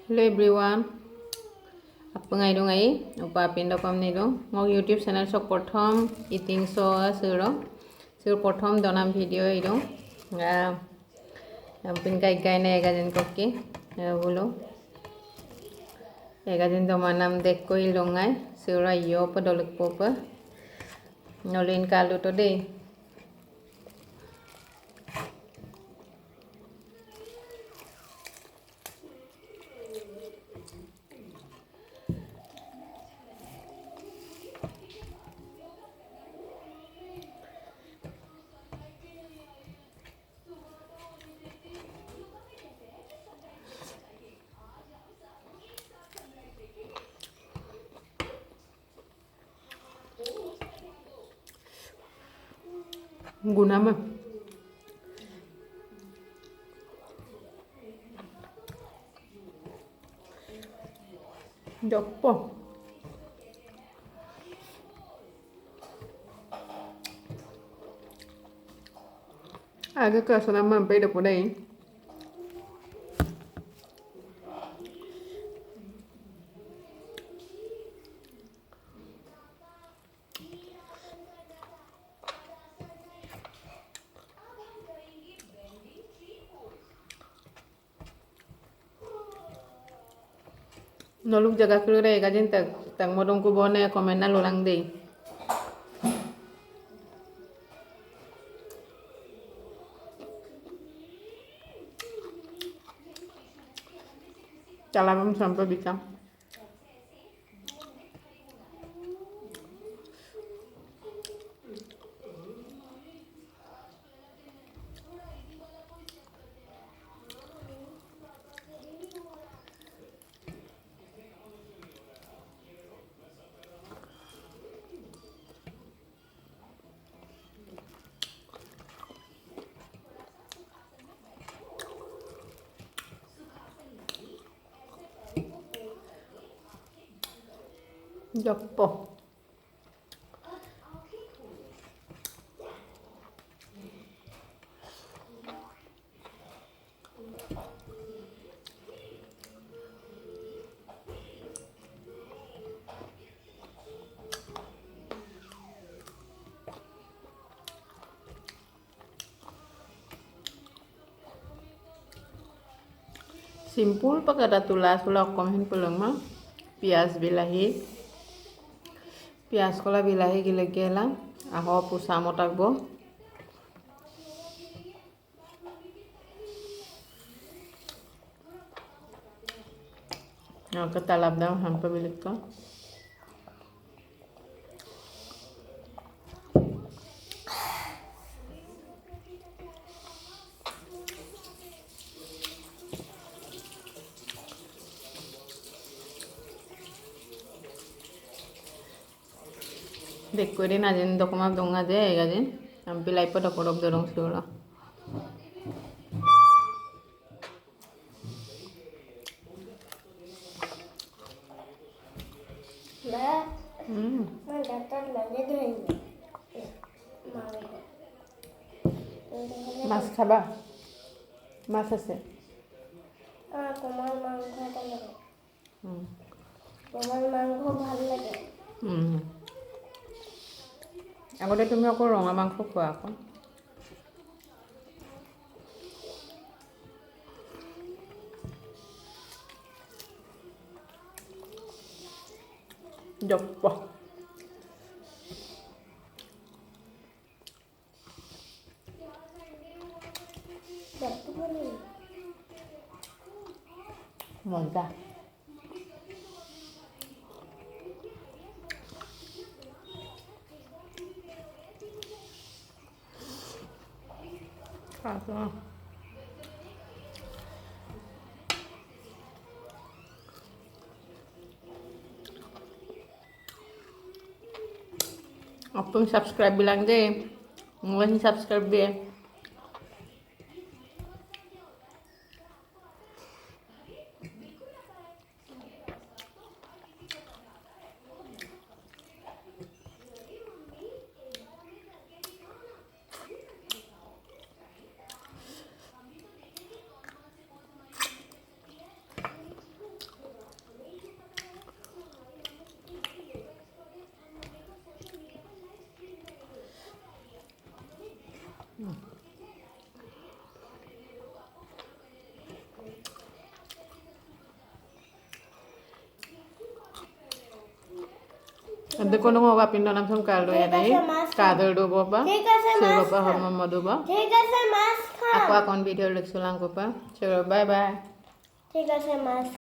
Hello everyone. Apa dong ai? Upa pindah pam ni dong. Mau YouTube channel sok prothom eating so suro. Suro prothom donam video ai dong. Pin kai kai na egajen kokki. Bolo. Egajen domanam dek ko ilongai. Suro yo pa dolek popa. Nolin kalu to deh. Guna mah. Jopo. Aga ka sana mampai da podai. Noluk jaga keluar egajen tak modong ku bone komen na lulang deh. Calamam sampai bisa. Jopo. Simpul pagkada tulas sulak komen pulang mah. Pias bilahi. Pias kola bilahi gila-gila. Aho pusa motakbo. Ketalab dam hampa bilik ko. Dekko din ajen dokumab dong aja ya gajen. Ambil iPad dokorok dorong sura. Mas খাবা মাছ আছে তোমার মাংসটা লাগে তোমার মাংস ভাল লাগে আগতে তুমি আকৌ ৰঙা মাংস খোৱা আকৌ জপ মজা Apa yang subscribe bilang deh, mulai subscribe deh. দেখো নকো পিণ্ড নাম চোন কাল লৈ আহি কাজল ডুব বা ঠিক আছে চেৰ মাছ পৰা খা। হৰম মধুব ঠিক আছে মাছ খা আকৌ অকণ ভিডিঅ' লিখিছোঁ লাংকোপা চেৰ বাই বাই ঠিক আছে মাছ